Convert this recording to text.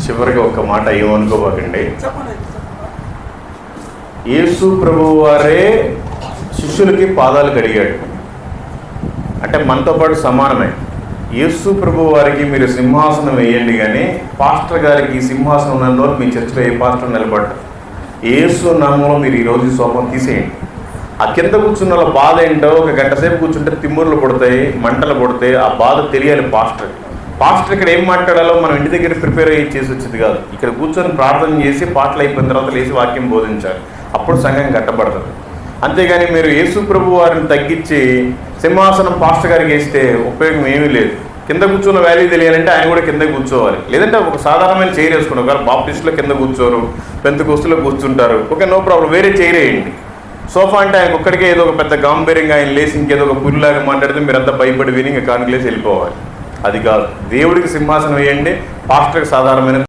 చివరికి ఒక్క మాట ఏమనుకోబాకండి. యేసు ప్రభువు వారే శిష్యులకి పాదాలు కడిగాడు. అంటే మనతో పాటు సమానమే. యేసు ప్రభువు వారికి మీరు సింహాసనం వేయండి, కానీ పాస్టర్ గారికి సింహాసనం ఉన్న రోజు మీ చర్చిలో ఏ పాస్టర్ నిలబడ్డారు? యేసు నామంలో మీరు ఈరోజు సోపం తీసేయండి. ఆ కింద కూర్చున్న వాళ్ళ బాధ ఏంటో ఒక గంట సేపు కూర్చుంటే తిమ్ముర్లు పడతాయి, మంటలు పడతాయి. ఆ బాధ తెలియాలి పాస్టర్ ఇక్కడ ఏం మాట్లాడాలో మనం ఇంటి దగ్గర ప్రిపేర్ అయ్యి చేసి వచ్చేది కాదు. ఇక్కడ కూర్చొని ప్రార్థన చేసి పాటలు అయిపోయిన తర్వాత లేచి వాక్యం బోధించాలి. అప్పుడు సంఘం కట్టబడుతుంది. అంతేగాని మీరు యేసు ప్రభు వారిని తగ్గించి సింహాసనం పాస్టర్ గారికి వేస్తే ఉపయోగం ఏమీ లేదు. కింద కూర్చున్న వాల్యూ తెలియాలంటే ఆయన కూడా కింద కూర్చోవాలి. లేదంటే ఒక సాధారణమైన చైర్ వేసుకుని, ఒకవేళ బాప్టిస్టులో కింద కూర్చోరు, పెంతెకోస్తులో కూర్చుంటారు, ఓకే, నో ప్రాబ్లం, వేరే చైర్ వేయండి. సోఫా అంటే ఆయన ఒక్కడికే ఏదో ఒక పెద్ద గాంభీర్యంగా ఆయన లేచి ఇంకేదో ఒక పులిలాగా మాట్లాడితే మీరంతా భయపడి విని ఇంకా కానుకలేసి వెళ్ళిపోవాలి. అది కాదు. దేవుడికి సింహాసనం వేయండి, పాస్టర్కి సాధారణమైన